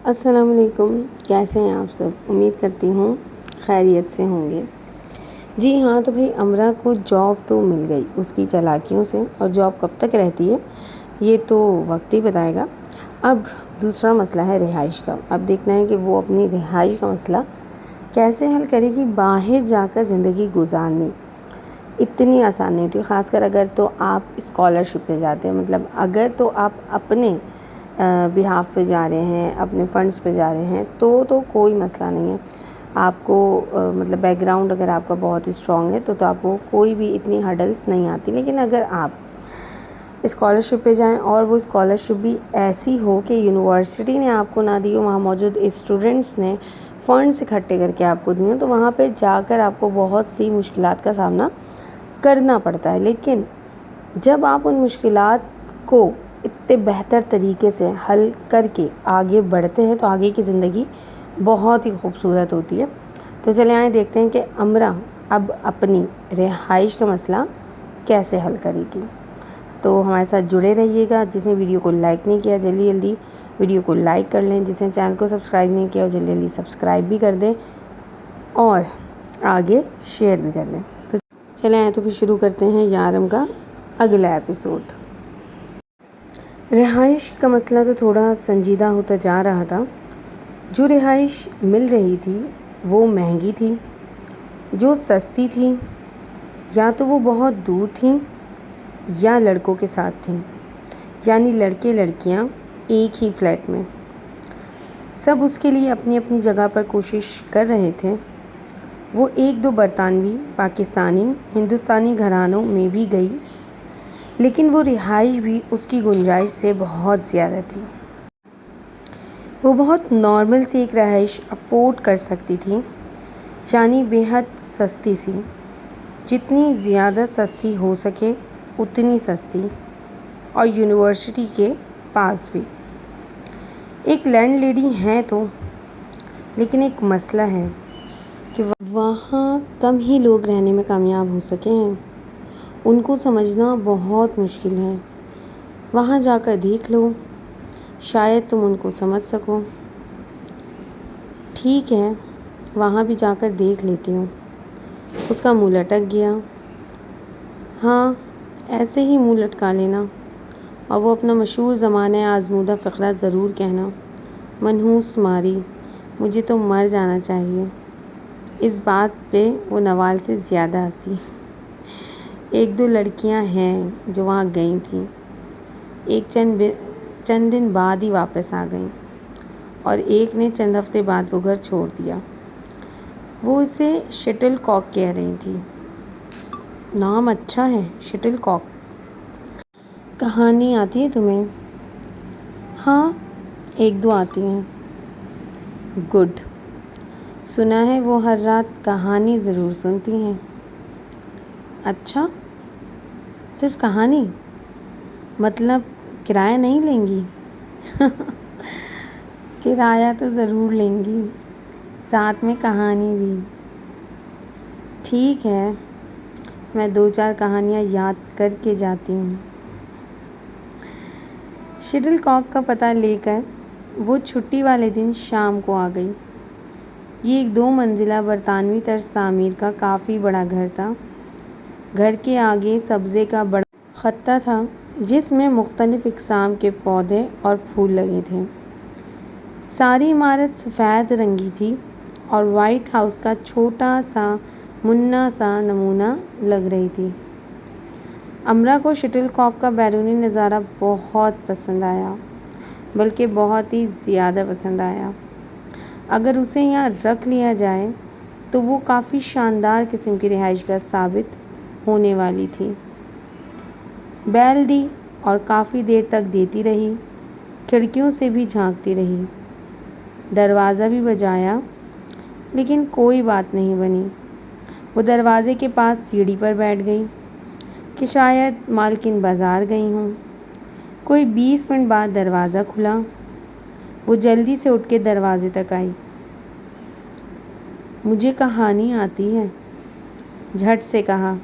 السلام علیکم، کیسے ہیں آپ سب؟ امید کرتی ہوں خیریت سے ہوں گے۔ جی ہاں، تو بھائی امرا کو جاب تو مل گئی اس کی چالاکیوں سے، اور جاب کب تک رہتی ہے یہ تو وقت ہی بتائے گا۔ اب دوسرا مسئلہ ہے رہائش کا۔ اب دیکھنا ہے کہ وہ اپنی رہائش کا مسئلہ کیسے حل کرے گی۔ باہر جا کر زندگی گزارنی اتنی آسان نہیں ہوتی، خاص کر اگر تو آپ اسکالرشپ پہ جاتے ہیں، مطلب اگر تو آپ اپنے بہاف پہ جا رہے ہیں، اپنے فنڈز پہ جا رہے ہیں تو کوئی مسئلہ نہیں ہے۔ آپ کو مطلب بیک گراؤنڈ اگر آپ کا بہت اسٹرانگ ہے تو آپ کو کوئی بھی اتنی ہرڈلس نہیں آتی۔ لیکن اگر آپ اسکالرشپ پہ جائیں اور وہ اسکالرشپ بھی ایسی ہو کہ یونیورسٹی نے آپ کو نہ دی ہو، وہاں موجود اسٹوڈنٹس نے فنڈس اکٹھے کر کے آپ کو دی ہوں، تو وہاں پہ جا کر آپ کو بہت سی مشکلات کا سامنا کرنا پڑتا ہے۔ لیکن جب آپ ان مشکلات کو اتنے بہتر طریقے سے حل کر کے آگے بڑھتے ہیں تو آگے کی زندگی بہت ہی خوبصورت ہوتی ہے۔ تو چلے آئیں دیکھتے ہیں کہ امرا اب اپنی رہائش کا مسئلہ کیسے حل کرے گی۔ تو ہمارے ساتھ جڑے رہیے گا۔ جس نے ویڈیو کو لائک نہیں کیا جلدی جلدی ویڈیو کو لائک کر لیں، جس نے چینل کو سبسکرائب نہیں کیا جلدی جلدی سبسکرائب بھی کر دیں اور آگے شیئر بھی کر دیں۔ تو چلے آئیں تو پھر شروع کرتے ہیں یارم کا اگلا ایپیسوڈ۔ رہائش کا مسئلہ تو تھوڑا سنجیدہ ہوتا جا رہا تھا۔ جو رہائش مل رہی تھی وہ مہنگی تھی، جو سستی تھی یا تو وہ بہت دور تھیں یا لڑکوں کے ساتھ تھیں، یعنی لڑکے لڑکیاں ایک ہی فلیٹ میں۔ سب اس کے لیے اپنی اپنی جگہ پر کوشش کر رہے تھے۔ وہ ایک دو برطانوی، پاکستانی، ہندوستانی گھرانوں میں بھی گئی، لیکن وہ رہائش بھی اس کی گنجائش سے بہت زیادہ تھی۔ وہ بہت نارمل سی ایک رہائش افورڈ کر سکتی تھی، یعنی بے حد سستی سی، جتنی زیادہ سستی ہو سکے اتنی سستی، اور یونیورسٹی کے پاس بھی۔ ایک لینڈ لیڈی ہیں تو، لیکن ایک مسئلہ ہے کہ وہاں کم ہی لوگ رہنے میں کامیاب ہو سکے ہیں۔ ان کو سمجھنا بہت مشکل ہے۔ وہاں جا کر دیکھ لو، شاید تم ان کو سمجھ سکو۔ ٹھیک ہے، وہاں بھی جا کر دیکھ لیتی ہوں۔ اس کا منہ لٹک گیا۔ ہاں، ایسے ہی منہ لٹکا لینا، اور وہ اپنا مشہور زمانہ آزمودہ فقرہ ضرور کہنا، منحوس ماری، مجھے تو مر جانا چاہیے۔ اس بات پہ وہ نوال سے زیادہ ہنسی۔ ایک دو لڑکیاں ہیں جو وہاں گئی تھیں، ایک چند دن بعد ہی واپس آ گئیں، اور ایک نے چند ہفتے بعد وہ گھر چھوڑ دیا۔ وہ اسے شٹل کاک کہہ رہی تھی۔ نام اچھا ہے، شٹل کاک۔ کہانی آتی ہے تمہیں؟ ہاں، ایک دو آتی ہیں۔ گڈ۔ سنا ہے وہ ہر رات کہانی ضرور سنتی ہیں۔ اچھا، صرف کہانی؟ مطلب کرایہ نہیں لیں گی؟ کرایہ تو ضرور لیں گی، ساتھ میں کہانی بھی۔ ٹھیک ہے، میں دو چار کہانیاں یاد کر کے جاتی ہوں۔ شٹل کاک کا پتہ لے کر وہ چھٹی والے دن شام کو آ گئی۔ یہ ایک 2 منزلہ برطانوی طرز تعمیر کا کافی بڑا گھر تھا۔ گھر کے آگے سبزے کا بڑا خطہ تھا، جس میں مختلف اقسام کے پودے اور پھول لگے تھے۔ ساری عمارت سفید رنگی تھی اور وائٹ ہاؤس کا چھوٹا سا منا سا نمونہ لگ رہی تھی۔ امرا کو شٹل کاک کا بیرونی نظارہ بہت پسند آیا، بلکہ بہت ہی زیادہ پسند آیا۔ اگر اسے یہاں رکھ لیا جائے تو وہ کافی شاندار قسم کی رہائش گاہ ثابت ہونے والی تھی۔ بیل دی اور کافی دیر تک دیتی رہی، کھڑکیوں سے بھی جھانکتی رہی، دروازہ بھی بجایا، لیکن کوئی بات نہیں بنی۔ وہ دروازے کے پاس سیڑھی پر بیٹھ گئی کہ شاید مالکن بازار گئی ہوں۔ کوئی 20 منٹ بعد دروازہ کھلا۔ وہ جلدی سے اٹھ کے دروازے تک آئی۔ مجھے کہانی آتی ہے، جھٹ سے کہا۔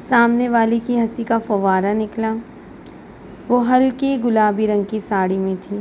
سامنے والی کی ہنسی کا فوارہ نکلا۔ وہ ہلکی گلابی رنگ کی ساڑی میں تھی،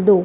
2।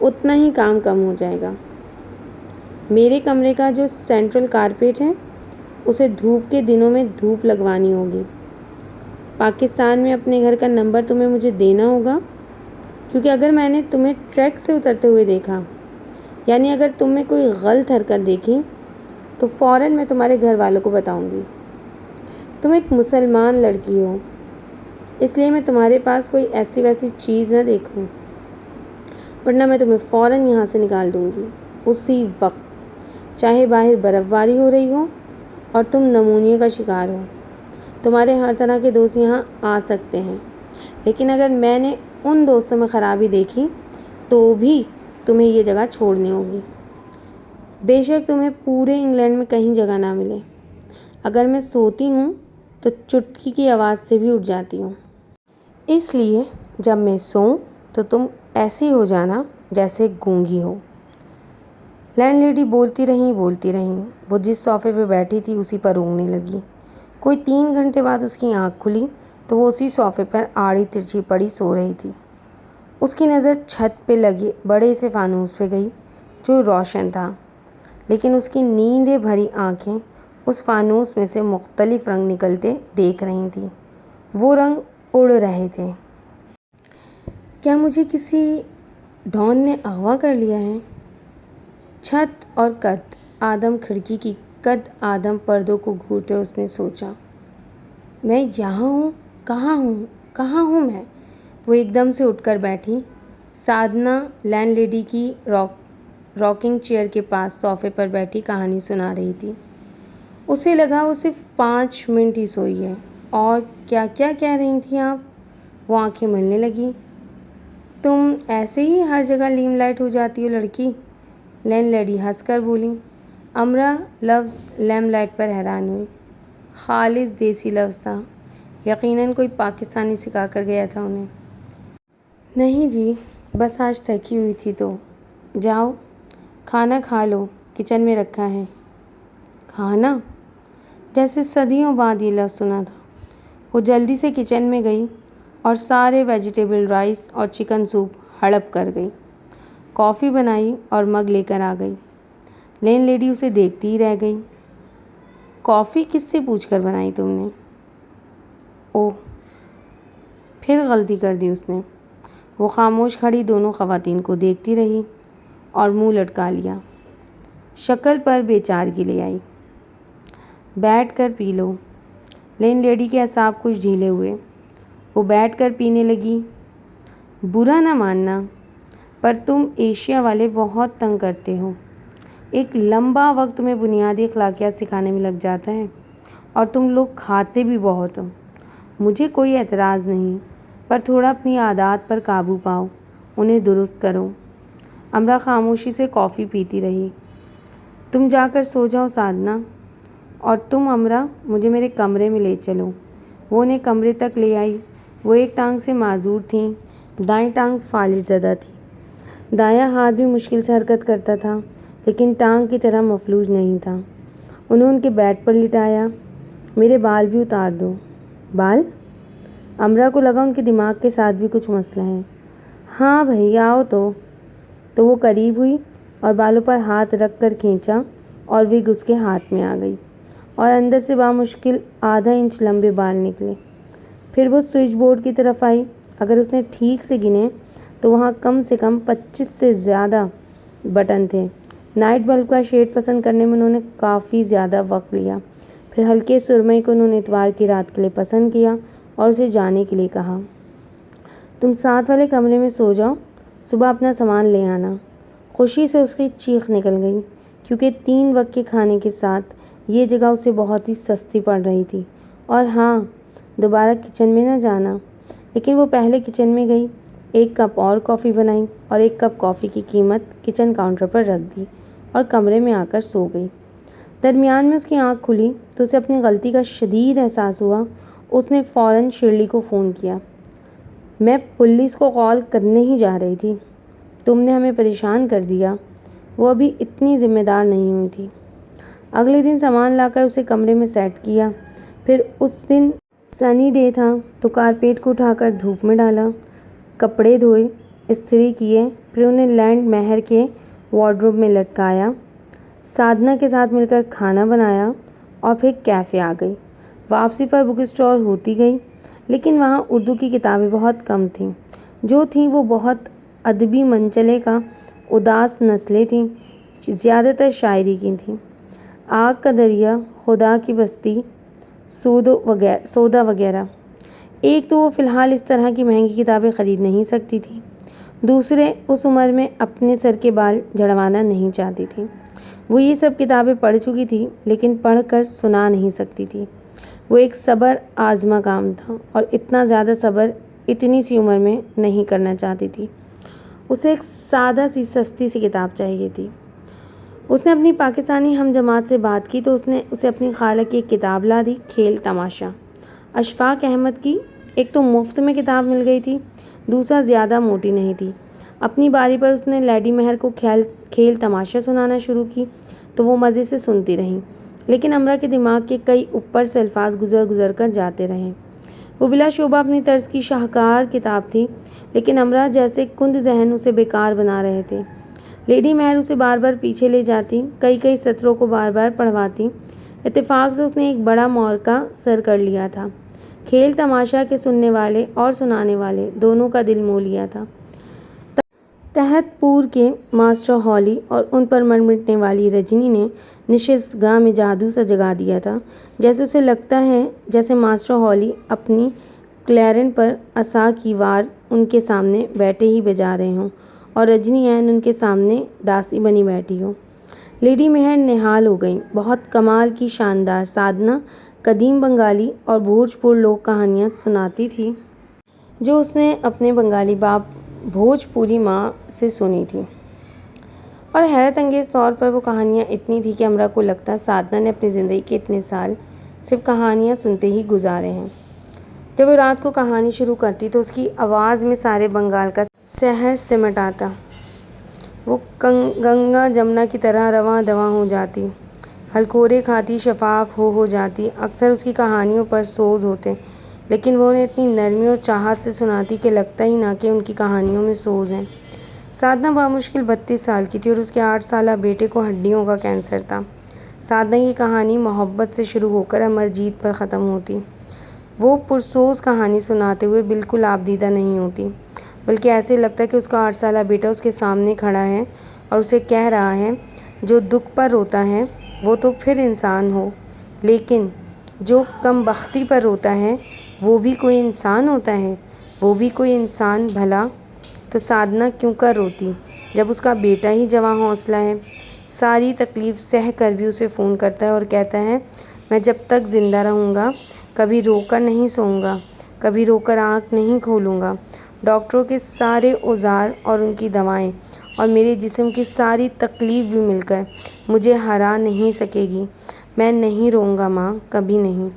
اتنا ہی کام کم ہو جائے گا۔ میرے کمرے کا جو سینٹرل کارپیٹ ہے اسے دھوپ کے دنوں میں دھوپ لگوانی ہوگی۔ پاکستان میں اپنے گھر کا نمبر تمہیں مجھے دینا ہوگا، کیونکہ اگر میں نے تمہیں ٹریک سے اترتے ہوئے دیکھا، یعنی اگر تم میں کوئی غلط حرکت دیکھی، تو فوراً میں تمہارے گھر والوں کو بتاؤں گی۔ تم ایک مسلمان لڑکی ہو، اس لیے میں تمہارے پاس کوئی ایسی ویسی چیز نہ دیکھوں، ورنہ میں تمہیں فوراً یہاں سے نکال دوں گی اسی وقت، چاہے باہر برف باری ہو رہی ہو اور تم نمونیا کا شکار ہو۔ تمہارے ہر طرح کے دوست یہاں آ سکتے ہیں، لیکن اگر میں نے ان دوستوں میں خرابی دیکھی تو بھی تمہیں یہ جگہ چھوڑنی ہوگی۔ بے شک تمہیں پورے انگلینڈ میں کہیں جگہ نہ ملے۔ اگر میں سوتی ہوں تو چٹکی کی آواز سے بھی اٹھ جاتی ہوں، اس لیے جب میں سوؤں تو تم ایسی ہو جانا جیسے گونگی ہو۔ لینڈ لیڈی بولتی رہیں، وہ جس صوفے پہ بیٹھی تھی اسی پر اونگنے لگی۔ کوئی 3 گھنٹے بعد اس کی آنکھ کھلی تو وہ اسی صوفے پر آڑی ترچھی پڑی سو رہی تھی۔ اس کی نظر چھت پہ لگے بڑے سے فانوس پہ گئی جو روشن تھا، لیکن اس کی نیندیں بھری آنکھیں اس فانوس میں سے مختلف رنگ نکلتے دیکھ رہی تھیں۔ وہ رنگ اڑ رہے تھے۔ کیا مجھے کسی ڈان نے اغوا کر لیا ہے؟ چھت اور قد آدم کھڑکی کی قد آدم پردوں کو گھورتے اس نے سوچا، میں یہاں ہوں، کہاں ہوں میں؟ وہ ایک دم سے اٹھ کر بیٹھی۔ سادنا لینڈ لیڈی کی راکنگ چیئر کے پاس صوفے پر بیٹھی کہانی سنا رہی تھی۔ اسے لگا وہ صرف 5 منٹ ہی سوئی ہے۔ اور کیا کہہ رہی تھیں آپ؟ وہ آنکھیں ملنے لگی۔ تم ایسے ہی ہر جگہ لیم لائٹ ہو جاتی ہو لڑکی، لینڈ لیڈی ہنس کر بولی۔ امرا لفظ لیم لائٹ پر حیران ہوئی۔ خالص دیسی لفظ تھا، یقیناً کوئی پاکستانی سکھا کر گیا تھا انہیں۔ نہیں جی، بس آج تھکی ہوئی تھی تو۔ جاؤ کھانا کھا لو، کچن میں رکھا ہے۔ کھانا؟ جیسے صدیوں بعد یہ لفظ سنا تھا۔ وہ جلدی سے کچن میں گئی اور سارے ویجیٹیبل رائس اور چکن سوپ ہڑپ کر گئی۔ کافی بنائی اور مگ لے کر آ گئی۔ لینڈ لیڈی اسے دیکھتی ہی رہ گئی۔ کافی کس سے پوچھ کر بنائی تم نے؟ اوہ، پھر غلطی کر دی اس نے۔ وہ خاموش کھڑی دونوں خواتین کو دیکھتی رہی اور منہ لٹکا لیا، شکل پر بے چارگی لے آئی۔ بیٹھ کر پی لو۔ لینڈ لیڈی کے اعصاب کچھ ڈھیلے ہوئے۔ وہ بیٹھ کر پینے لگی۔ برا نہ ماننا، پر تم ایشیا والے بہت تنگ کرتے ہو۔ ایک لمبا وقت تمہیں بنیادی اخلاقیات سکھانے میں لگ جاتا ہے، اور تم لوگ کھاتے بھی بہت ہو۔ مجھے کوئی اعتراض نہیں، پر تھوڑا اپنی عادات پر قابو پاؤ، انہیں درست کرو۔ امرا خاموشی سے کافی پیتی رہی۔ تم جا کر سو جاؤ سادنا، اور تم امرا مجھے میرے کمرے میں لے چلو۔ وہ انہیں کمرے تک لے آئی۔ وہ ایک ٹانگ سے معذور تھیں، دائیں ٹانگ فالج زدہ تھی۔ دایاں ہاتھ بھی مشکل سے حرکت کرتا تھا، لیکن ٹانگ کی طرح مفلوج نہیں تھا۔ انہیں ان کے بیڈ پر لٹایا۔ میرے بال بھی اتار دو۔ بال؟ امرا کو لگا ان کے دماغ کے ساتھ بھی کچھ مسئلہ ہے۔ ہاں بھئی آؤ تو وہ قریب ہوئی اور بالوں پر ہاتھ رکھ کر کھینچا اور وگ اس کے ہاتھ میں آ گئی اور اندر سے بامشکل ½ انچ لمبے بال نکلے۔ پھر وہ سوئچ بورڈ کی طرف آئی۔ اگر اس نے ٹھیک سے گنے تو وہاں کم سے کم 25 سے زیادہ بٹن تھے۔ نائٹ بلب کا شیڈ پسند کرنے میں انہوں نے کافی زیادہ وقت لیا۔ پھر ہلکے سرمئی کو انہوں نے اتوار کی رات کے لیے پسند کیا اور اسے جانے کے لیے کہا۔ تم ساتھ والے کمرے میں سو جاؤ، صبح اپنا سامان لے آنا۔ خوشی سے اس کی چیخ نکل گئی، کیونکہ 3 وقت کے کھانے کے ساتھ یہ جگہ اسے بہت ہی سستی پڑ رہی تھی۔ اور ہاں، دوبارہ کچن میں نہ جانا۔ لیکن وہ پہلے کچن میں گئی، 1 کپ اور کافی بنائی اور 1 کپ کافی کی قیمت کچن کاؤنٹر پر رکھ دی اور کمرے میں آ کر سو گئی۔ درمیان میں اس کی آنکھ کھلی تو اسے اپنی غلطی کا شدید احساس ہوا۔ اس نے فوراً شرلی کو فون کیا۔ میں پولیس کو کال کرنے ہی جا رہی تھی، تم نے ہمیں پریشان کر دیا۔ وہ ابھی اتنی ذمہ دار نہیں ہوئی تھی۔ اگلے دن سامان لا کر اسے کمرے میں سیٹ کیا۔ پھر اس دن سنی ڈے تھا تو کارپیٹ کو اٹھا کر دھوپ میں ڈالا، کپڑے دھوئے، استری کیے پھر انہیں لینڈ مہر کے وارڈروب میں لٹکایا، سادھنا کے ساتھ مل کر کھانا بنایا اور پھر کیفے آ گئی۔ واپسی پر بک اسٹور ہوتی گئی، لیکن وہاں اردو کی کتابیں بہت کم تھیں، جو تھیں وہ بہت ادبی منچلے کا اداس نسلیں تھیں، زیادہ تر شاعری کی تھیں۔ آگ کا دریا، خدا کی بستی، سودا وغیرہ۔ ایک تو وہ فی الحال اس طرح کی مہنگی کتابیں خرید نہیں سکتی تھی، دوسرے اس عمر میں اپنے سر کے بال جھڑوانا نہیں چاہتی تھی۔ وہ یہ سب کتابیں پڑھ چکی تھی، لیکن پڑھ کر سنا نہیں سکتی تھی۔ وہ ایک صبر آزما کام تھا، اور اتنا زیادہ صبر اتنی سی عمر میں نہیں کرنا چاہتی تھی۔ اسے ایک سادہ سی سستی سی کتاب چاہیے تھی۔ اس نے اپنی پاکستانی ہم جماعت سے بات کی تو اس نے اسے اپنی خالہ کی ایک کتاب لا دی، کھیل تماشا، اشفاق احمد کی۔ ایک تو مفت میں کتاب مل گئی تھی، دوسرا زیادہ موٹی نہیں تھی۔ اپنی باری پر اس نے لیڈی مہر کو کھیل تماشا سنانا شروع کی تو وہ مزے سے سنتی رہیں، لیکن امرا کے دماغ کے کئی اوپر سے الفاظ گزر کر جاتے رہے۔ وہ بلا شبہ اپنی طرز کی شاہکار کتاب تھی، لیکن امرا جیسے کند ذہن اسے بیکار بنا رہے تھے۔ لیڈی مہر اسے بار بار پیچھے لے جاتی، کئی سطروں کو بار بار پڑھواتی۔ اتفاق سے اس نے ایک بڑا معرکہ سر کر لیا تھا۔ کھیل تماشا کے سننے والے اور سنانے والے دونوں کا دل مو لیا تھا۔ تحت پور کے ماسٹر ہالی اور ان پر مر مٹنے والی رجنی نے نشست گاہ میں جادو سا جگا دیا تھا، جیسے اسے لگتا ہے جیسے ماسٹر ہالی اپنی کلیرن پر عصا کی وار ان کے سامنے بیٹھے ہی بجا رہے ہوں اور رجنی عین ان کے سامنے داسی بنی بیٹھی ہو۔ لیڈی مہر نہال ہو گئیں۔ بہت کمال کی شاندار سادھنا قدیم بنگالی اور بھوجپور لوک کہانیاں سناتی تھی، جو اس نے اپنے بنگالی باپ بھوجپوری ماں سے سنی تھی، اور حیرت انگیز طور پر وہ کہانیاں اتنی تھی کہ امرا کو لگتا سادھنا نے اپنی زندگی کے اتنے سال صرف کہانیاں سنتے ہی گزارے ہیں۔ جب وہ رات کو کہانی شروع کرتی تو اس کی آواز میں سارے بنگال کا سحر سمٹ آتا۔ وہ گنگا جمنا کی طرح رواں دواں ہو جاتی، ہلکورے کھاتی، شفاف ہو جاتی۔ اکثر اس کی کہانیوں پر سوز ہوتے، لیکن وہ انہیں اتنی نرمی اور چاہت سے سناتی کہ لگتا ہی نہ کہ ان کی کہانیوں میں سوز ہیں۔ سادھنا بامشکل 32 سال کی تھی اور اس کے 8 سالہ بیٹے کو ہڈیوں کا کینسر تھا۔ سادھنا کی کہانی محبت سے شروع ہو کر امر جیت پر ختم ہوتی۔ وہ پرسوز کہانی سناتے ہوئے بالکل آبدیدہ نہیں ہوتی، بلکہ ایسے لگتا ہے کہ اس کا 8 سالہ بیٹا اس کے سامنے کھڑا ہے اور اسے کہہ رہا ہے، جو دکھ پر روتا ہے وہ تو پھر انسان ہو، لیکن جو کم بختی پر روتا ہے وہ بھی کوئی انسان ہوتا ہے، وہ بھی کوئی انسان بھلا۔ تو سادھنا کیوں کر روتی جب اس کا بیٹا ہی جواں حوصلہ ہے، ساری تکلیف سہ کر بھی اسے فون کرتا ہے اور کہتا ہے، میں جب تک زندہ رہوں گا کبھی رو کر نہیں سوؤں گا، کبھی رو کر آنکھ نہیں کھولوں گا۔ ڈاکٹروں کے سارے اوزار اور ان کی دوائیں اور میرے جسم کی ساری تکلیف بھی مل کر مجھے ہرا نہیں سکے گی، میں نہیں روؤں گا ماں، کبھی نہیں۔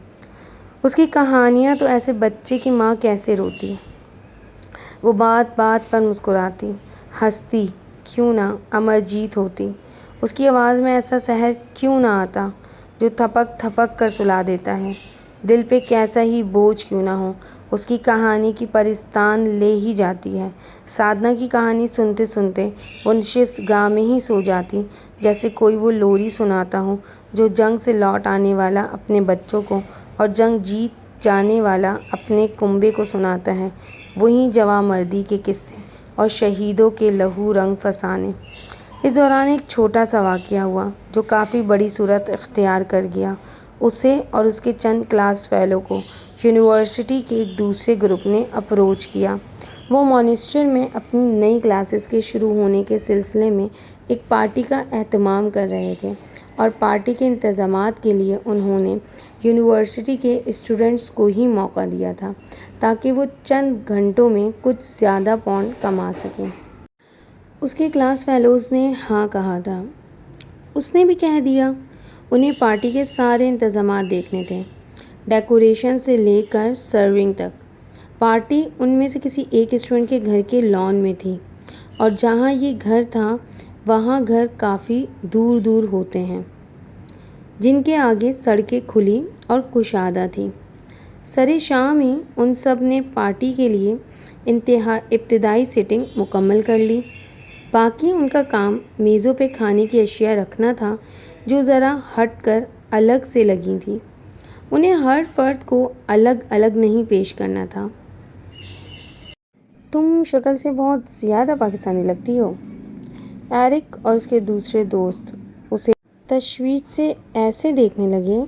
اس کی کہانیاں تو ایسے بچے کی ماں کیسے روتی؟ وہ بات بات پر مسکراتی، ہنستی، کیوں نہ امر جیت ہوتی۔ اس کی آواز میں ایسا سحر کیوں نہ آتا جو تھپک تھپک کر سلا دیتا ہے؟ دل پہ کیسا ہی بوجھ کیوں نہ ہو، اس کی کہانی کی پرستان لے ہی جاتی ہے۔ سادھنا کی کہانی سنتے سنتے وہ نشست گاہ میں ہی سو جاتی، جیسے کوئی وہ لوری سناتا ہو جو جنگ سے لوٹ آنے والا اپنے بچوں کو اور جنگ جیت جانے والا اپنے کنبے کو سناتا ہے، وہی جواں مردی کے قصے اور شہیدوں کے لہو رنگ فسانے۔ اس دوران ایک چھوٹا سا واقعہ ہوا جو کافی بڑی صورت اختیار کر گیا۔ اسے اور اس کے چند کلاس فیلو کو یونیورسٹی کے ایک دوسرے گروپ نے اپروچ کیا۔ وہ مانچسٹر میں اپنی نئی کلاسز کے شروع ہونے کے سلسلے میں ایک پارٹی کا اہتمام کر رہے تھے، اور پارٹی کے انتظامات کے لیے انہوں نے یونیورسٹی کے اسٹوڈنٹس کو ہی موقع دیا تھا تاکہ وہ چند گھنٹوں میں کچھ زیادہ پونڈ کما سکیں۔ اس کے کلاس فیلوز نے ہاں کہا تھا۔ اس نے بھی کہہ دیا۔ انہیں پارٹی کے سارے انتظامات دیکھنے تھے، ڈیکوریشن سے لے کر سرونگ تک۔ پارٹی ان میں سے کسی ایک اسٹوڈنٹ کے گھر کے لان میں تھی، اور جہاں یہ گھر تھا وہاں گھر کافی دور دور ہوتے ہیں جن کے آگے سڑکیں کھلی اور کشادہ تھیں۔ سرے شام ہی ان سب نے پارٹی کے لیے ابتدائی سیٹنگ مکمل کر لی۔ باقی ان کا کام میزوں پہ کھانے کی اشیاء رکھنا تھا جو ذرا ہٹ کر الگ سے لگی تھی۔ انہیں ہر فرد کو الگ الگ نہیں پیش کرنا تھا۔ تم شکل سے بہت زیادہ پاکستانی لگتی ہو۔ ایرک اور اس کے دوسرے دوست اسے تشویش سے ایسے دیکھنے لگے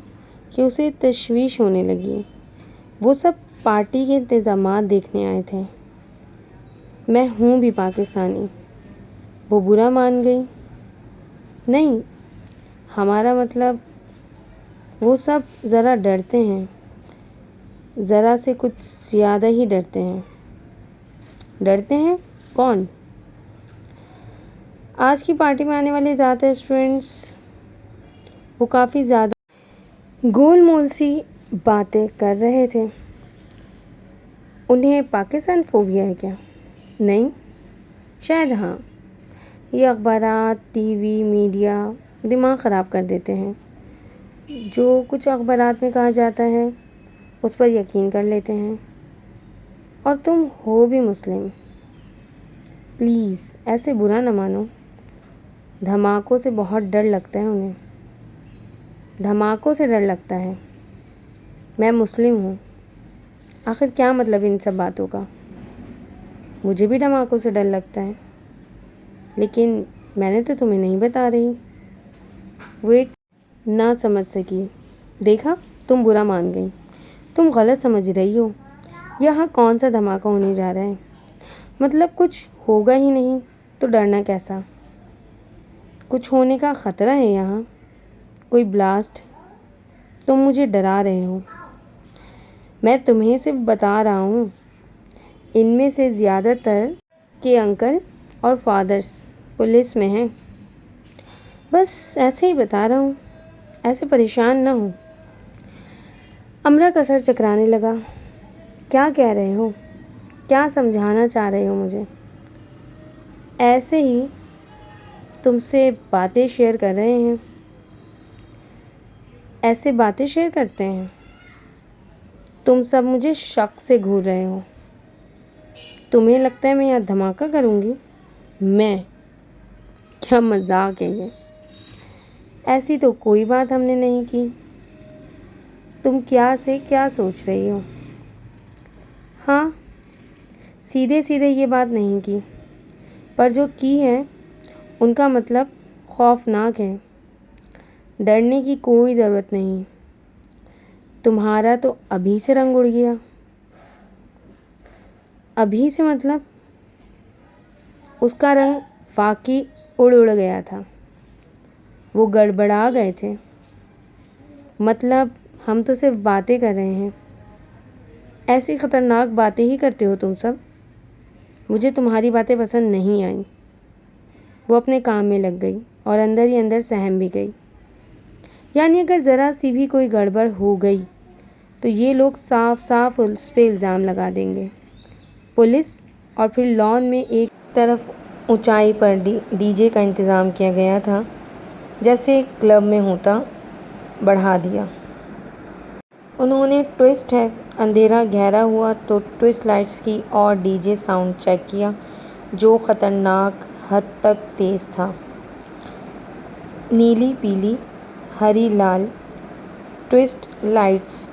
کہ اسے تشویش ہونے لگی۔ وہ سب پارٹی کے انتظامات دیکھنے آئے تھے۔ میں ہوں بھی پاکستانی، وہ برا مان گئی۔ نہیں، ہمارا مطلب وہ سب ذرا ڈرتے ہیں، ذرا سے کچھ زیادہ ہی ڈرتے ہیں۔ ڈرتے ہیں؟ کون؟ آج کی پارٹی میں آنے والے زیادہ اسٹوڈنٹس۔ وہ کافی زیادہ گول مول سی باتیں کر رہے تھے۔ انہیں پاکستان فوبیا ہے کیا؟ نہیں، شاید ہاں۔ یہ اخبارات، ٹی وی، میڈیا دماغ خراب کر دیتے ہیں۔ جو کچھ اخبارات میں کہا جاتا ہے اس پر یقین کر لیتے ہیں۔ اور تم ہو بھی مسلم۔ پلیز ایسے برا نہ مانو۔ دھماکوں سے بہت ڈر لگتا ہے انہیں۔ دھماکوں سے ڈر لگتا ہے۔ میں مسلم ہوں۔ آخر کیا مطلب ان سب باتوں کا؟ مجھے بھی دھماکوں سے ڈر لگتا ہے، لیکن میں نے تو تمہیں نہیں بتا رہی۔ وہ ایک نہ سمجھ سکی۔ دیکھا، تم برا مان گئی۔ تم غلط سمجھ رہی ہو۔ یہاں کون سا دھماکہ ہونے جا رہا ہے؟ مطلب کچھ ہوگا ہی نہیں تو ڈرنا کیسا؟ کچھ ہونے کا خطرہ ہے یہاں، کوئی بلاسٹ۔ تم مجھے ڈرا رہے ہو۔ میں تمہیں صرف بتا رہا ہوں، ان میں سے زیادہ تر کے انکل اور فادرز پولیس میں ہیں۔ بس ایسے ہی بتا رہا ہوں، ایسے پریشان نہ ہو۔ امرا کا سر چکرانے لگا۔ کیا کہہ رہے ہو؟ کیا سمجھانا چاہ رہے ہو مجھے؟ ایسے ہی تم سے باتیں شیئر کر رہے ہیں۔ ایسے باتیں شیئر کرتے ہیں؟ تم سب مجھے شک سے گھور رہے ہو۔ تمہیں لگتا ہے میں یہاں دھماکہ کروں گی؟ میں؟ کیا مذاق ہے یہ؟ ایسی تو کوئی بات ہم نے نہیں کی۔ تم کیا سے کیا سوچ رہی ہو؟ ہاں، سیدھے سیدھے یہ بات نہیں کی، پر جو کی ہے ان کا مطلب خوفناک ہے۔ ڈرنے کی کوئی ضرورت نہیں۔ تمہارا تو ابھی سے رنگ اڑ گیا۔ ابھی سے مطلب؟ اس کا رنگ واقعی اڑ گیا تھا۔ وہ گڑبڑا گئے تھے۔ مطلب ہم تو صرف باتیں کر رہے ہیں۔ ایسی خطرناک باتیں ہی کرتے ہو تم سب۔ مجھے تمہاری باتیں پسند نہیں آئیں۔ وہ اپنے کام میں لگ گئی اور اندر ہی اندر سہم بھی گئی۔ یعنی اگر ذرا سی بھی کوئی گڑبڑ ہو گئی تو یہ لوگ صاف صاف اس پہ الزام لگا دیں گے۔ پولیس، اور پھر لان میں ایک طرف اونچائی پر ڈی جے کا انتظام کیا گیا تھا، جیسے کلب میں ہوتا، بڑھا دیا۔ انہوں نے ٹوسٹ ہے، اندھیرا گہرا ہوا تو ٹوسٹ لائٹس کی اور ڈی جے ساؤنڈ چیک کیا، جو خطرناک حد تک تیز تھا۔ نیلی، پیلی، ہری، لال ٹوسٹ لائٹس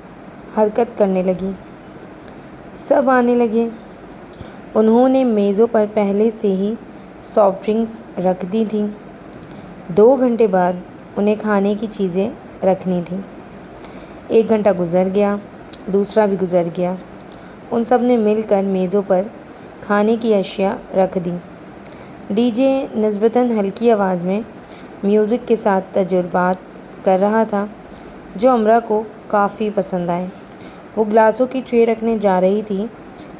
حرکت کرنے لگیں۔ سب آنے لگے۔ انہوں نے میزوں پر پہلے سے ہی سافٹ ڈرنکس رکھ دی تھیں۔ 2 گھنٹے بعد انہیں کھانے کی چیزیں رکھنی تھیں۔ 1 گھنٹہ گزر گیا، دوسرا بھی گزر گیا۔ ان سب نے مل کر میزوں پر کھانے کی اشیاء رکھ دیں۔ ڈی جے نسبتاً ہلکی آواز میں میوزک کے ساتھ تجربات کر رہا تھا، جو امرا کو کافی پسند آئے۔ وہ گلاسوں کی ٹرے رکھنے جا رہی تھی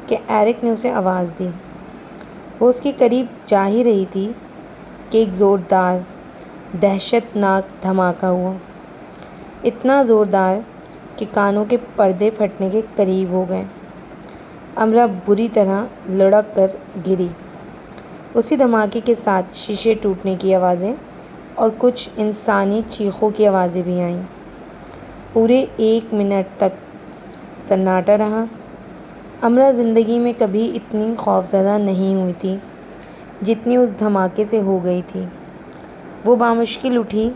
کہ ایرک نے اسے آواز دی۔ وہ اس کے قریب جا ہی رہی تھی کہ ایک زوردار، دہشت ناک دھماکہ ہوا۔ اتنا زوردار کہ کانوں کے پردے پھٹنے کے قریب ہو گئے۔ امرا بری طرح لڑک کر گری۔ اسی دھماکے کے ساتھ شیشے ٹوٹنے کی آوازیں اور کچھ انسانی چیخوں کی آوازیں بھی آئیں۔ پورے 1 منٹ تک سناٹا رہا۔ امرا زندگی میں کبھی اتنی خوفزدہ نہیں ہوئی تھی۔ جتنی اس دھماکے سے ہو گئی تھی۔ وہ بامشکل اٹھی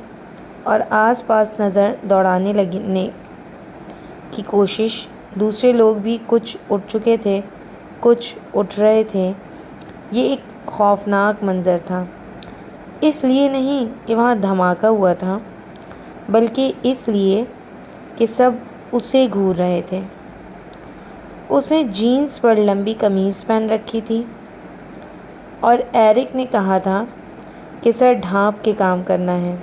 اور آس پاس نظر دوڑانے لگنے کی کوشش۔ دوسرے لوگ بھی کچھ اٹھ چکے تھے، کچھ اٹھ رہے تھے۔ یہ ایک خوفناک منظر تھا، اس لیے نہیں کہ وہاں دھماکہ ہوا تھا، بلکہ اس لیے کہ سب اسے گھور رہے تھے۔ اس نے جینس پر لمبی قمیض پہن رکھی تھی اور ایرک نے کہا تھا کہ سر ڈھانپ کے کام کرنا ہے،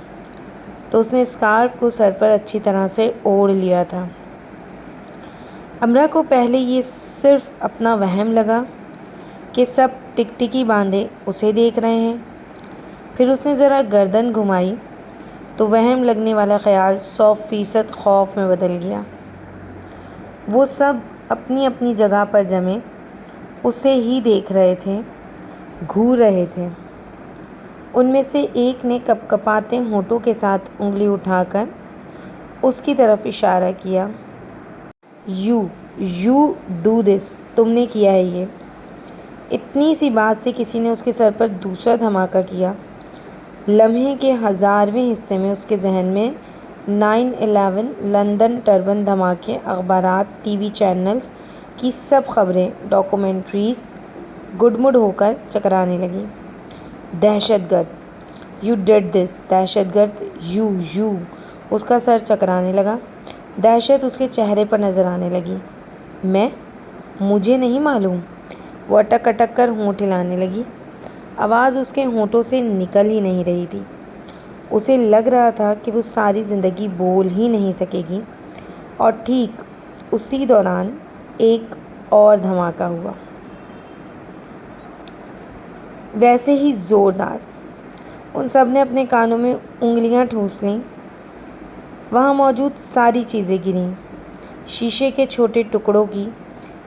تو اس نے اسکارف کو سر پر اچھی طرح سے اوڑھ لیا تھا۔ امرا کو پہلے یہ صرف اپنا وہم لگا کہ سب ٹکٹکی باندھے اسے دیکھ رہے ہیں۔ پھر اس نے ذرا گردن گھمائی تو وہم لگنے والا خیال 100% خوف میں بدل گیا۔ وہ سب اپنی اپنی جگہ پر جمے اسے ہی دیکھ رہے تھے، گھور رہے تھے۔ ان میں سے ایک نے کپکپاتے ہونٹوں کے ساتھ انگلی اٹھا کر اس کی طرف اشارہ کیا۔ یو ڈو دس، تم نے کیا ہے یہ۔ اتنی سی بات سے کسی نے اس کے سر پر دوسرا دھماکہ کیا۔ لمحے کے 1000ویں حصے میں اس کے ذہن میں 9/11 لندن ٹربن دھماکے، اخبارات، ٹی وی چینلز کی سب خبریں، ڈاکومنٹریز گڈ ہو کر چکرانے لگیں۔ دہشت گرد، یو ڈیڈ دس، دہشت گرد، یو اس کا سر چکرانے لگا۔ دہشت اس کے چہرے پر نظر آنے لگی۔ مجھے نہیں معلوم۔ وہ اٹک اٹک کر ہونٹ ہلانے لگی۔ آواز اس کے ہونٹوں سے نکل ہی نہیں رہی تھی۔ اسے لگ رہا تھا کہ وہ ساری زندگی بول ہی نہیں سکے گی۔ اور ٹھیک اسی دوران ایک اور دھماکہ ہوا، ویسے ہی زوردار۔ ان سب نے اپنے کانوں میں انگلیاں ٹھونس لیں۔ وہاں موجود ساری چیزیں گریں۔ شیشے کے چھوٹے ٹکڑوں کی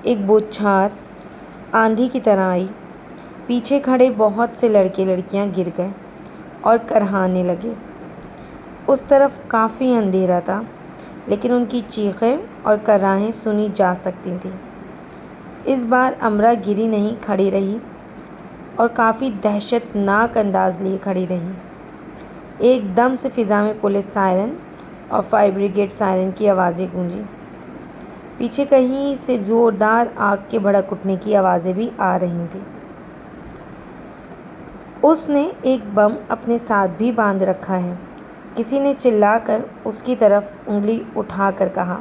ایک بوچھار آندھی کی طرح آئی۔ پیچھے کھڑے بہت سے لڑکے لڑکیاں گر گئے اور کرہانے لگے۔ اس طرف کافی اندھیرا تھا، لیکن ان کی چیخیں اور کراہیں سنی جا سکتی تھیں۔ اس بار امرا گری نہیں، کھڑی رہی اور کافی دہشت ناک انداز لیے کھڑی رہی۔ ایک دم سے فضا میں پولیس سائرن اور فائر بریگیڈ سائرن کی آوازیں گونجیں۔ پیچھے کہیں سے زوردار آگ کے بھڑک اٹھنے کی آوازیں بھی آ رہی تھیں۔ اس نے ایک بم اپنے ساتھ بھی باندھ رکھا ہے، کسی نے چلا کر اس کی طرف انگلی اٹھا کر کہا۔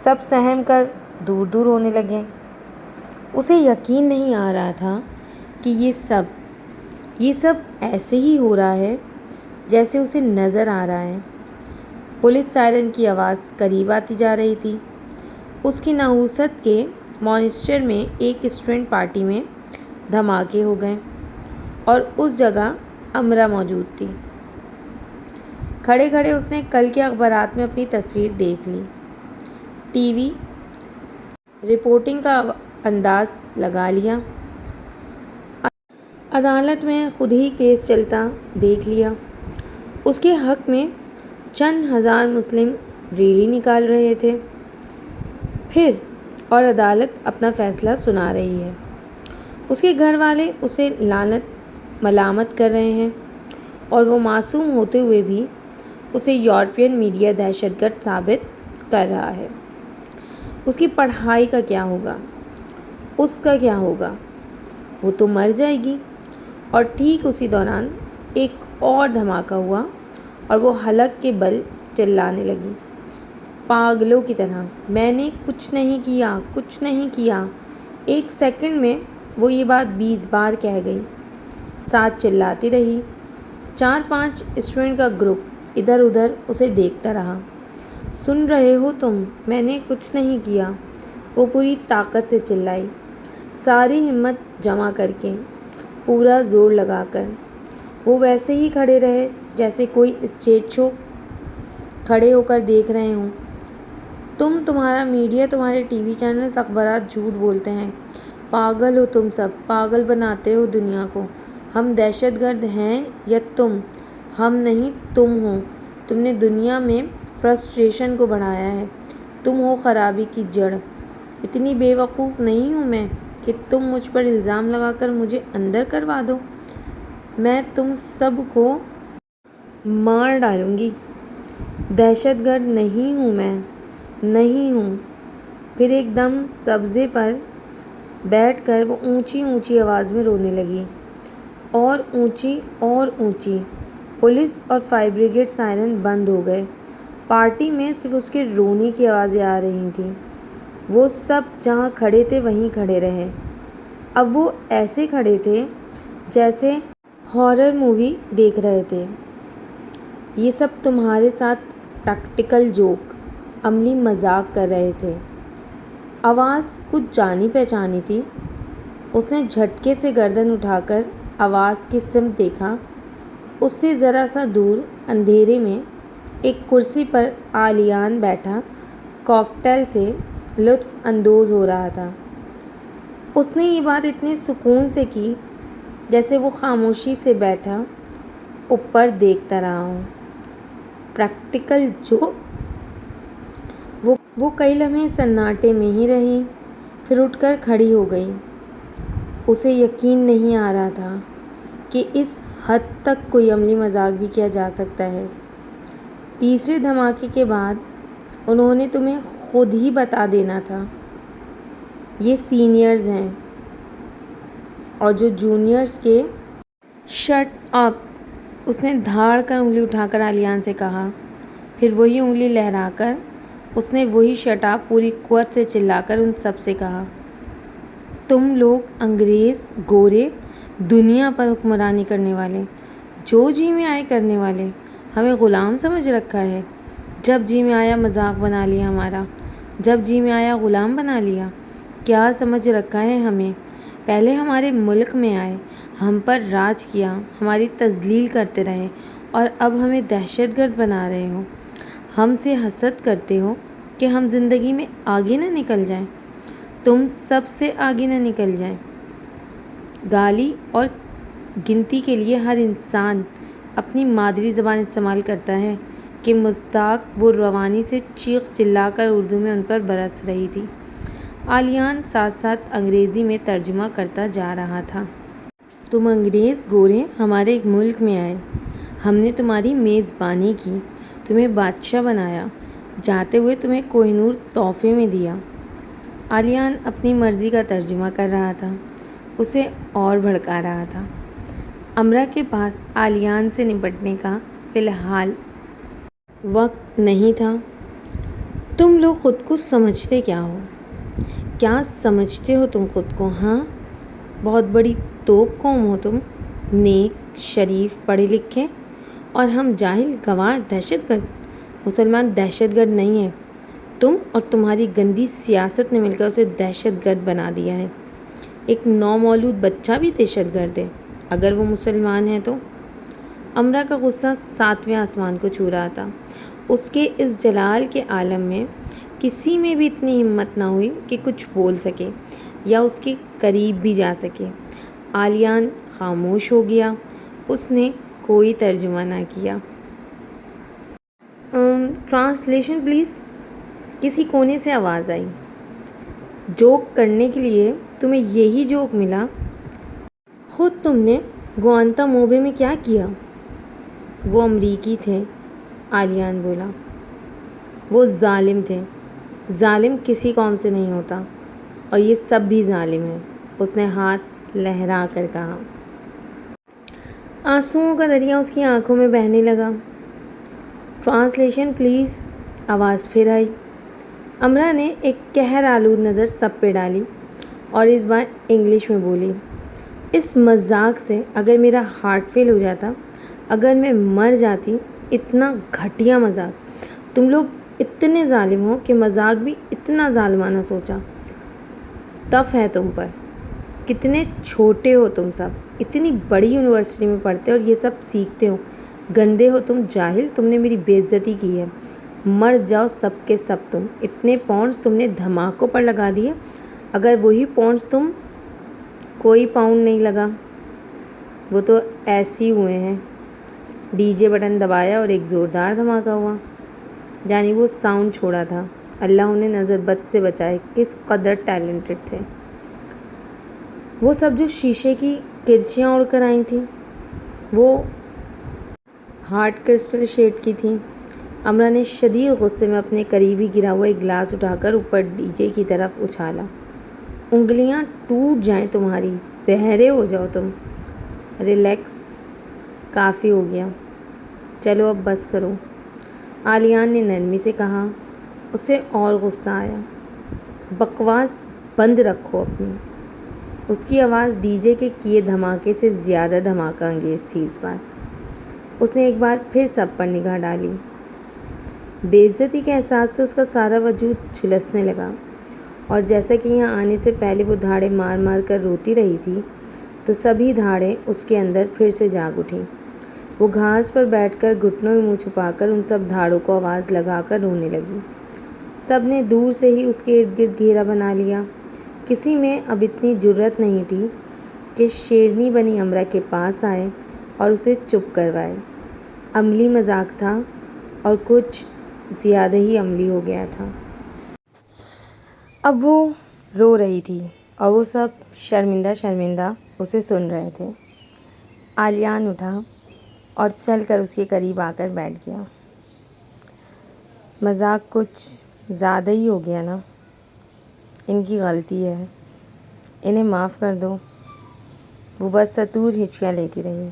سب سہم کر دور دور ہونے لگے۔ اسے یقین نہیں آ رہا تھا کہ یہ سب ایسے ہی ہو رہا ہے جیسے اسے نظر آ رہا ہے۔ پولیس سائرن کی آواز قریب آتی جا رہی تھی۔ اس کی نحوست کے مانچسٹر میں ایک اسٹوڈنٹ پارٹی میں دھماکے ہو گئے اور اس جگہ امرا موجود تھی۔ کھڑے کھڑے اس نے کل کے اخبارات میں اپنی تصویر دیکھ لی، ٹی وی رپورٹنگ کا انداز لگا لیا، عدالت میں خود ہی کیس چلتا دیکھ لیا۔ اس کے حق میں چند ہزار مسلم ریلی نکال رہے تھے، پھر اور عدالت اپنا فیصلہ سنا رہی ہے۔ اس کے گھر والے اسے لعنت ملامت کر رہے ہیں اور وہ معصوم ہوتے ہوئے بھی اسے یورپین میڈیا دہشت گرد ثابت کر رہا ہے۔ اس کی پڑھائی کا کیا ہوگا؟ اس کا کیا ہوگا؟ وہ تو مر جائے گی۔ اور ٹھیک اسی دوران ایک اور دھماکہ ہوا اور وہ حلق کے بل چلانے لگی، پاگلوں کی طرح، میں نے کچھ نہیں کیا۔ ایک سیکنڈ میں وہ یہ بات 20 بار کہہ گئی، ساتھ چلاتی رہی۔ 4-5 اسٹوڈنٹ کا گروپ ادھر ادھر اسے دیکھتا رہا۔ سن رہے ہو تم؟ میں نے کچھ نہیں کیا، وہ پوری طاقت سے چلائی، ساری ہمت جمع کر کے، پورا زور لگا کر۔ وہ ویسے ہی کھڑے رہے جیسے کوئی اسٹیج شو کھڑے ہو کر دیکھ رہے ہوں۔ تمہارا میڈیا، تمہارے ٹی وی چینلز، اخبارات جھوٹ بولتے ہیں، پاگل ہو تم سب، پاگل بناتے ہو دنیا کو۔ ہم دہشت گرد ہیں یا تم؟ ہم نہیں، تم ہو۔ تم نے دنیا میں فرسٹریشن کو بڑھایا ہے، تم ہو خرابی کی جڑ۔ اتنی بے وقوف نہیں ہوں میں کہ تم مجھ پر الزام لگا کر مجھے اندر کروا دو؟ میں تم سب کو مار ڈالوں گی۔ دہشت گرد نہیں ہوں میں، نہیں ہوں۔ پھر ایک دم سبزے پر بیٹھ کر وہ اونچی اونچی آواز میں رونے لگی، اور اونچی اور اونچی۔ پولیس اور فائر بریگیڈ سائرن بند ہو گئے۔ پارٹی میں صرف اس کے رونے کی آوازیں آ رہی تھیں۔ وہ سب جہاں کھڑے تھے وہیں کھڑے رہے۔ اب وہ ایسے کھڑے تھے جیسے ہارر مووی دیکھ رہے تھے۔ یہ سب تمہارے ساتھ پریکٹیکل جوک، عملی مذاق کر رہے تھے۔ آواز کچھ جانی پہچانی تھی۔ اس نے جھٹکے سے گردن اٹھا کر آواز کی سمت دیکھا۔ اس سے ذرا سا دور اندھیرے میں ایک کرسی پر عالیان بیٹھا کاکٹیل سے لطف اندوز ہو رہا تھا۔ اس نے یہ بات اتنے سکون سے کی جیسے وہ خاموشی سے بیٹھا اوپر دیکھتا رہا ہو۔ پریکٹیکل جو وہ کئی لمحے سناٹے میں ہی رہی، پھر اٹھ کر کھڑی ہو گئی۔ اسے یقین نہیں آ رہا تھا کہ اس حد تک کوئی عملی مذاق بھی کیا جا سکتا ہے۔ تیسرے دھماکے کے بعد انہوں نے تمہیں خود ہی بتا دینا تھا۔ یہ سینئرز ہیں اور جو جونیئرز کے شٹ اپ، اس نے دھاڑ کر انگلی اٹھا کر عالیان سے کہا۔ پھر وہی انگلی لہرا کر اس نے وہی شٹ اپ پوری قوت سے چلا کر ان سب سے کہا۔ تم لوگ انگریز، گورے، دنیا پر حکمرانی کرنے والے، جو جی میں آئے کرنے والے، ہمیں غلام سمجھ رکھا ہے۔ جب جی میں آیا مذاق بنا لیا ہمارا، جب جی میں آیا غلام بنا لیا۔ کیا سمجھ رکھا ہے ہمیں؟ پہلے ہمارے ملک میں آئے، ہم پر راج کیا، ہماری تذلیل کرتے رہے، اور اب ہمیں دہشت گرد بنا رہے ہو۔ ہم سے حسد کرتے ہو کہ ہم زندگی میں آگے نہ نکل جائیں، تم سب سے آگے نہ نکل جائیں۔ گالی اور گنتی کے لیے ہر انسان اپنی مادری زبان استعمال کرتا ہے کہ مصداق وہ روانی سے چیخ چلا کر اردو میں ان پر برس رہی تھی۔ عالیان ساتھ ساتھ انگریزی میں ترجمہ کرتا جا رہا تھا۔ تم انگریز گورے ہمارے ایک ملک میں آئے، ہم نے تمہاری میزبانی کی، تمہیں بادشاہ بنایا، جاتے ہوئے تمہیں کوہ نور تحفے میں دیا۔ عالیان اپنی مرضی کا ترجمہ کر رہا تھا، اسے اور بھڑکا رہا تھا۔ امرا کے پاس عالیان سے نپٹنے کا فی الحال وقت نہیں تھا۔ تم لوگ خود کو سمجھتے کیا ہو؟ کیا سمجھتے ہو تم خود کو؟ ہاں، بہت بڑی توپ قوم ہو تم، نیک، شریف، پڑھے لکھے، اور ہم جاہل، گنوار، دہشت گرد۔ مسلمان دہشت گرد نہیں ہے، تم اور تمہاری گندی سیاست نے مل کر اسے دہشت گرد بنا دیا ہے۔ ایک نومولود بچہ بھی دہشت گرد ہے اگر وہ مسلمان ہے تو۔ امرا کا غصہ ساتویں آسمان کو چھو رہا تھا۔ اس کے اس جلال کے عالم میں کسی میں بھی اتنی ہمت نہ ہوئی کہ کچھ بول سکے یا اس کے قریب بھی جا سکے۔ عالیان خاموش ہو گیا، اس نے کوئی ترجمہ نہ کیا۔ ٹرانسلیشن پلیز، کسی کونے سے آواز آئی۔ جوک کرنے کے لیے تمہیں یہی جوک ملا؟ خود تم نے گوانتانامو میں کیا کیا؟ وہ امریکی تھے، عالیان بولا۔ وہ ظالم تھے، ظالم کسی قوم سے نہیں ہوتا، اور یہ سب بھی ظالم ہیں، اس نے ہاتھ لہرا کر کہا۔ آنسوؤں کا دریا اس کی آنکھوں میں بہنے لگا۔ ٹرانسلیشن پلیز، آواز پھر آئی۔ امرا نے ایک قہر آلود نظر سب پہ ڈالی اور اس بار انگلش میں بولی۔ اس مذاق سے اگر میرا ہارٹ فیل ہو جاتا، اگر میں مر جاتی، اتنا گھٹیا مذاق، تم لوگ اتنے ظالم ہو کہ مذاق بھی اتنا ظالمانہ سوچا۔ تف ہے تم پر، کتنے چھوٹے ہو تم سب، اتنی بڑی یونیورسٹی میں پڑھتے اور یہ سب سیکھتے ہو۔ گندے ہو تم، جاہل، تم نے میری بے عزتی کی ہے۔ مر جاؤ سب کے سب تم۔ اتنے پاؤنڈز تم نے دھماکوں پر لگا دیے، اگر وہی پاؤنڈز تم کوئی پاؤنڈ نہیں لگا، وہ تو ایسے ہوئے ہیں۔ ڈی جے بٹن دبایا اور ایک زوردار دھماکہ ہوا، یعنی وہ ساؤنڈ چھوڑا تھا۔ اللہ انہیں نظر بد سے بچائے، کس قدر ٹیلنٹڈ تھے۔ وہ سب جو شیشے کی کرچیاں اڑ کر آئی تھیں وہ ہارڈ کرسٹل شیڈ کی تھیں۔ امرا نے شدید غصے میں اپنے قریب ہی گرا ہوا ایک گلاس اٹھا کر اوپر ڈی جے کی طرف اچھالا۔ انگلیاں ٹوٹ جائیں تمہاری، بہرے ہو جاؤ تم۔ ریلیکس، کافی ہو گیا، چلو اب بس کرو، عالیان نے نرمی سے کہا۔ اسے اور غصہ آیا۔ بکواس بند رکھو اپنی۔ اس کی آواز ڈی جے کے کیے دھماکے سے زیادہ دھماکہ انگیز تھی اس بار۔ اس نے ایک بار پھر سب پر نگاہ ڈالی۔ بے عزتی کے احساس سے اس کا سارا وجود جھلسنے لگا، اور جیسا کہ یہاں آنے سے پہلے وہ دھاڑیں مار مار کر روتی رہی تھی تو سبھی دھاڑیں اس کے اندر پھر سے جاگ اٹھیں۔ وہ گھاس پر بیٹھ کر گھٹنوں میں منہ چھپا کر ان سب دھاڑوں کو آواز لگا کر رونے لگی۔ سب نے دور سے ہی اس کے ارد گرد گھیرا بنا لیا۔ کسی میں اب اتنی جرأت نہیں تھی کہ شیرنی بنی امرا کے پاس آئے اور اسے چپ کروائے۔ عملی مذاق تھا اور کچھ زیادہ ہی عملی ہو گیا تھا۔ اب وہ رو رہی تھی اور وہ سب شرمندہ شرمندہ اسے سن رہے تھے۔ عالیان اٹھا اور چل کر اس کے قریب آ کر بیٹھ گیا۔ مذاق کچھ زیادہ ہی ہو گیا نا، ان کی غلطی ہے، انہیں معاف کر دو۔ وہ بدستور ہچکیاں لیتی رہی۔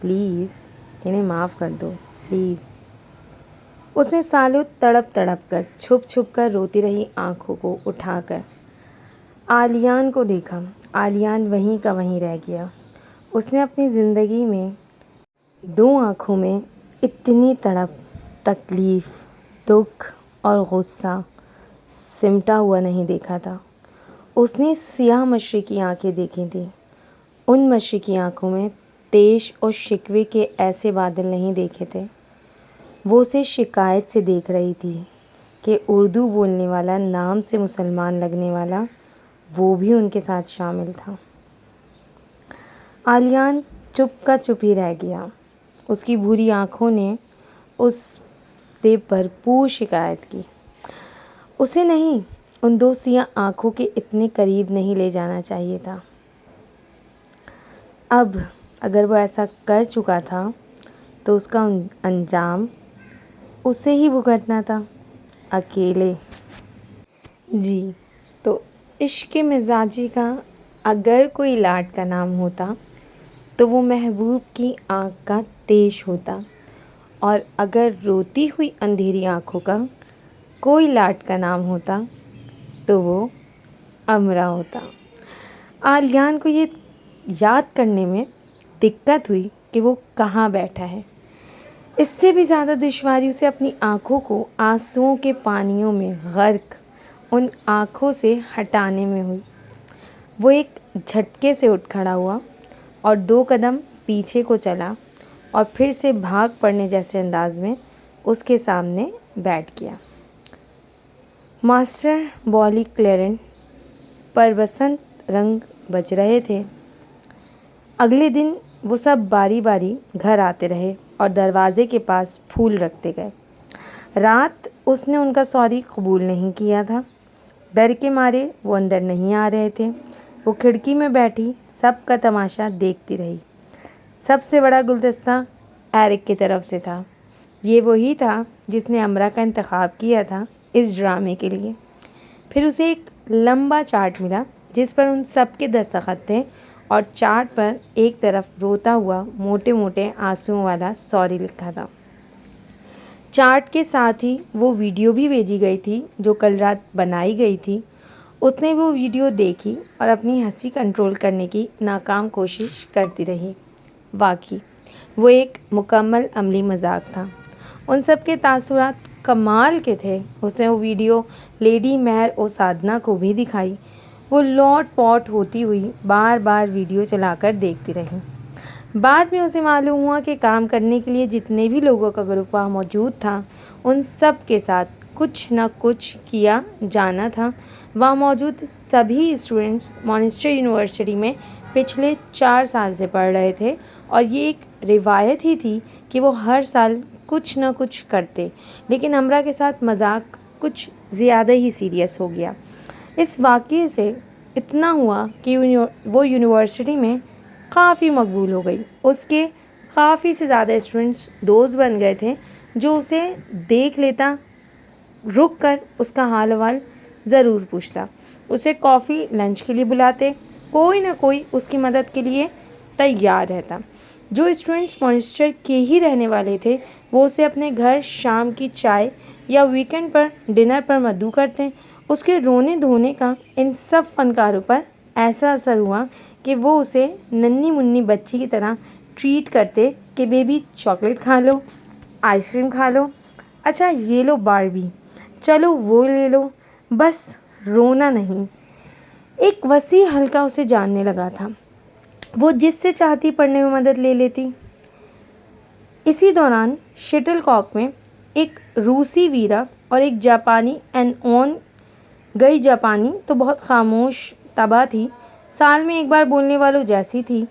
پلیز انہیں معاف کر دو، پلیز۔ اس نے سالوں تڑپ تڑپ کر چھپ چھپ کر روتی رہی آنکھوں کو اٹھا کر عالیان کو دیکھا۔ عالیان وہیں کا وہیں رہ گیا۔ اس نے اپنی زندگی میں دو آنکھوں میں اتنی تڑپ، تکلیف، دکھ اور غصہ سمٹا ہوا نہیں دیکھا تھا۔ اس نے سیاہ مشرقی آنکھیں دیکھی تھیں۔ ان مشرقی آنکھوں میں طیش اور شکوے کے ایسے بادل نہیں دیکھے تھے۔ وہ اسے شکایت سے دیکھ رہی تھی کہ اردو بولنے والا، نام سے مسلمان لگنے والا، وہ بھی ان کے ساتھ شامل تھا۔ عالیان چپ کا چپ ہی رہ گیا۔ اس کی بھوری آنکھوں نے اس سے بھرپور شکایت کی۔ اسے نہیں، ان دو سیاہ آنکھوں کے اتنے قریب نہیں لے جانا چاہیے تھا۔ اب اگر وہ ایسا کر چکا تھا تو اس کا انجام اسے ہی بھگتنا تھا، اکیلے۔ جی تو عشق مزاجی کا اگر کوئی لاٹ کا نام ہوتا تو وہ محبوب کی آنکھ کا طیش ہوتا، اور اگر روتی ہوئی اندھیری آنکھوں کا کوئی لاٹ کا نام ہوتا تو وہ امرا ہوتا۔ عالیان کو یہ یاد کرنے میں دقت ہوئی کہ وہ کہاں بیٹھا ہے۔ اس سے بھی زیادہ دشواری اسے اپنی آنکھوں کو آنسوؤں کے پانیوں میں غرق ان آنکھوں سے ہٹانے میں ہوئی۔ وہ ایک جھٹکے سے اٹھ کھڑا ہوا اور 2 قدم پیچھے کو چلا اور پھر سے بھاگ پڑنے جیسے انداز میں اس کے سامنے بیٹھ گیا۔ ماسٹر بالی کلیرنٹ پر بسنت رنگ بج رہے تھے۔ اگلے دن وہ سب باری باری گھر آتے رہے اور دروازے کے پاس پھول رکھتے گئے۔ رات اس نے ان کا سوری قبول نہیں کیا تھا۔ ڈر کے مارے وہ اندر نہیں آ رہے تھے۔ وہ کھڑکی میں بیٹھی سب کا تماشا دیکھتی رہی۔ سب سے بڑا گلدستہ ایرک کی طرف سے تھا۔ یہ وہی تھا جس نے امرا کا انتخاب کیا تھا اس ڈرامے کے لیے۔ پھر اسے ایک لمبا چارٹ ملا جس پر ان سب کے دستخط تھے، اور چارٹ پر ایک طرف روتا ہوا موٹے موٹے آنسوؤں والا سوری لکھا تھا۔ چارٹ کے ساتھ ہی وہ ویڈیو بھی بھیجی گئی تھی جو کل رات بنائی گئی تھی۔ اس نے وہ ویڈیو دیکھی اور اپنی ہنسی کنٹرول کرنے کی ناکام کوشش کرتی رہی۔ واقعی وہ ایک مکمل عملی مذاق تھا۔ ان سب کے تاثرات کمال کے تھے۔ اس نے وہ ویڈیو لیڈی مہر او سادھنا کو بھی دکھائی۔ وہ لوٹ پوٹ ہوتی ہوئی بار بار ویڈیو چلا کر دیکھتی رہی۔ بعد میں اسے معلوم ہوا کہ کام کرنے کے لیے جتنے بھی لوگوں کا گروپ وہاں موجود تھا ان سب کے ساتھ کچھ نہ کچھ کیا جانا تھا۔ وہاں موجود سبھی اسٹوڈنٹس مانچسٹر یونیورسٹی میں پچھلے 4 سال سے پڑھ رہے تھے، اور یہ ایک روایت ہی تھی کہ وہ ہر سال کچھ نہ کچھ کرتے۔ لیکن امرا کے ساتھ مذاق کچھ زیادہ ہی سیریس ہو گیا۔ اس واقعے سے اتنا ہوا کہ وہ یونیورسٹی میں کافی مقبول ہو گئی۔ اس کے کافی سے زیادہ اسٹوڈنٹس دوست بن گئے تھے جو اسے دیکھ لیتا رک کر اس کا حال احوال ضرور پوچھتا، اسے کافی لنچ کے لیے بلاتے، کوئی نہ کوئی اس کی مدد کے لیے تیار رہتا۔ جو اسٹوڈنٹس مانچسٹر کے ہی رہنے والے تھے وہ اسے اپنے گھر شام کی چائے یا ویکینڈ پر ڈنر پر مدعو کرتے۔ اس کے رونے دھونے کا ان سب فنکاروں پر ایسا اثر ہوا کہ وہ اسے ننھی منی بچی کی طرح ٹریٹ کرتے کہ بیبی چاکلیٹ کھا لو، آئس کریم کھا لو، اچھا یہ لو باربی، چلو وہ لے لو، بس رونا نہیں۔ ایک وسیع حلقہ اسے جاننے لگا تھا، وہ جس سے چاہتی پڑھنے میں مدد لے لیتی۔ اسی دوران شٹل کاک میں ایک روسی ویرا اور ایک جاپانی اینون گئی جاپانی تو بہت خاموش طبع تھی، سال میں ایک بار بولنے والوں جیسی تھی۔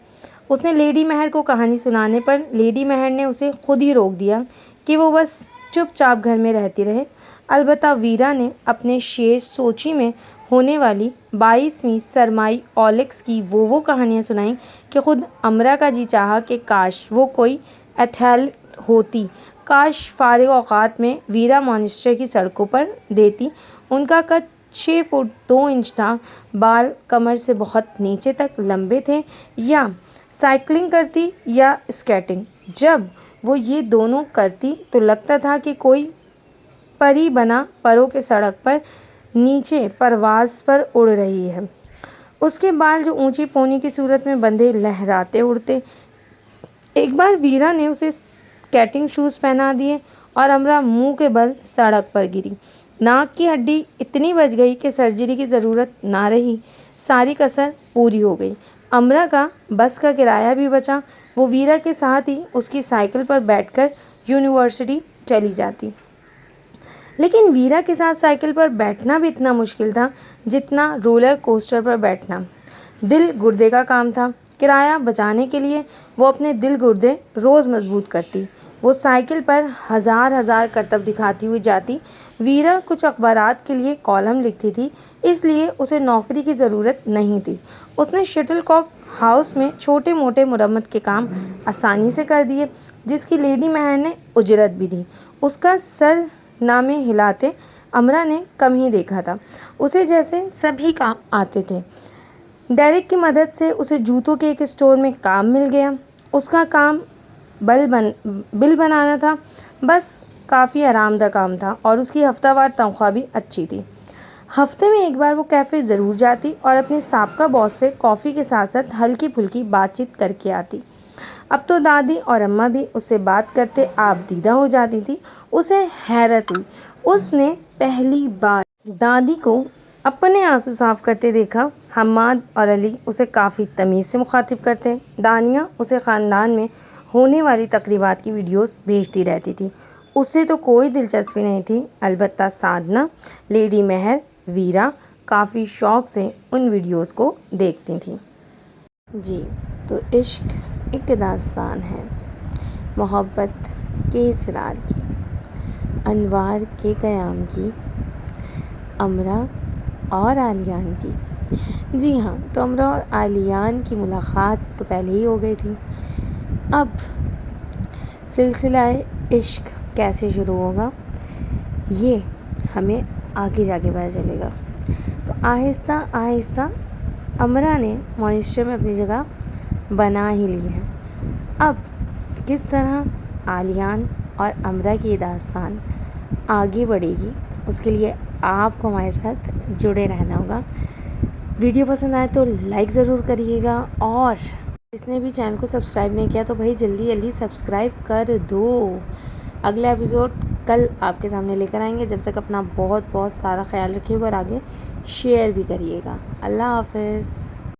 اس نے لیڈی مہر کو کہانی سنانے پر لیڈی مہر نے اسے خود ہی روک دیا کہ وہ بس چپ چاپ گھر میں رہتی رہے۔ البتہ ویرا نے اپنے شعر سوچی میں ہونے والی 22ویں سرمائی اولیکس کی وہ کہانیاں سنائیں کہ خود امرا کا جی چاہا کہ کاش وہ کوئی ایتھلیٹ ہوتی، کاش فارغ اوقات میں ویرا مانچسٹر کی سڑکوں پر دیتی۔ ان کا قد 6 فٹ 2 انچ تھا، بال کمر سے بہت نیچے تک لمبے تھے، یا سائیکلنگ کرتی یا اسکیٹنگ۔ جب وہ یہ دونوں کرتی تو لگتا تھا کہ کوئی پری بنا پروں کے سڑک پر نیچے پرواز پر اڑ رہی ہے۔ اس کے بال جو اونچی پونی کی صورت میں بندھے لہراتے اڑتے۔ ایک بار ویرا نے اسے اسکیٹنگ شوز پہنا دیے اور امرا منہ کے بل سڑک پر گری، ناک کی ہڈی اتنی بچ گئی کہ سرجری کی ضرورت نہ رہی، ساری کسر پوری ہو گئی۔ امرا کا بس کا کرایہ بھی بچا، وہ ویرا کے ساتھ ہی اس کی سائیکل پر بیٹھ کر یونیورسٹی چلی جاتی۔ لیکن ویرا کے ساتھ سائیکل پر بیٹھنا بھی اتنا مشکل تھا جتنا رولر کوسٹر پر بیٹھنا۔ دل گردے کا کام تھا، کرایہ بچانے کے لیے وہ اپنے دل گردے روز مضبوط کرتی۔ وہ سائیکل پر ہزار کرتب دکھاتی ہوئی جاتی۔ ویرا کچھ اخبارات کے لیے کالم لکھتی تھی، اس لیے اسے نوکری کی ضرورت نہیں تھی۔ اس نے شٹل کاک ہاؤس میں چھوٹے موٹے مرمت کے کام آسانی سے کر دیے، جس کی لیڈی مہر نے اجرت بھی دی۔ اس کا سر نامے ہلاتے امرا نے کم ہی دیکھا تھا، اسے جیسے سبھی کام آتے تھے۔ ڈیرک کی مدد سے اسے جوتوں کے ایک اسٹور میں کام مل گیا۔ اس کا کام بل بنانا تھا، بس کافی آرام دہ کام تھا، اور اس کی ہفتہ وار تنخواہ بھی اچھی تھی۔ ہفتے میں ایک بار وہ کیفے ضرور جاتی اور اپنے سابقہ باس سے کافی کے ساتھ ساتھ ہلکی پھلکی بات چیت کر کے آتی۔ اب تو دادی اور اماں بھی اس سے بات کرتے آپ دیدہ ہو جاتی تھی۔ اسے حیرت ہوئی، اس نے پہلی بار دادی کو اپنے آنسو صاف کرتے دیکھا۔ حماد اور علی اسے کافی تمیز سے مخاطب کرتے۔ دانیہ اسے خاندان میں ہونے والی تقریبات کی ویڈیوز بھیجتی رہتی تھی، اسے تو کوئی دلچسپی نہیں تھی۔ البتہ سادنا، لیڈی مہر، ویرا کافی شوق سے ان ویڈیوز کو دیکھتی تھیں۔ جی تو عشق ایک داستان ہے، محبت کے اسرار کی، انوار کے قیام کی، امرا اور عالیان کی۔ جی ہاں، تو امرا اور عالیان کی ملاقات تو پہلے ہی ہو گئی تھی، اب سلسلہ عشق کیسے شروع ہوگا یہ ہمیں آگے جا کے پتہ چلے گا۔ تو آہستہ آہستہ امرا نے مانچسٹر میں اپنی جگہ بنا ہی لی ہے۔ اب کس طرح عالیان اور امرا کی یہ داستان آگے بڑھے گی، اس کے لیے آپ کو ہمارے ساتھ جڑے رہنا ہوگا۔ ویڈیو پسند آئے تو لائک ضرور کریے گا، اور جس نے بھی چینل کو سبسکرائب نہیں کیا تو بھائی جلدی جلدی سبسکرائب کر دو۔ اگلا ایپیسوڈ کل آپ کے سامنے لے کر آئیں گے۔ جب تک اپنا بہت سارا خیال رکھیے گا اور آگے شیئر بھی کریے گا۔ اللہ حافظ۔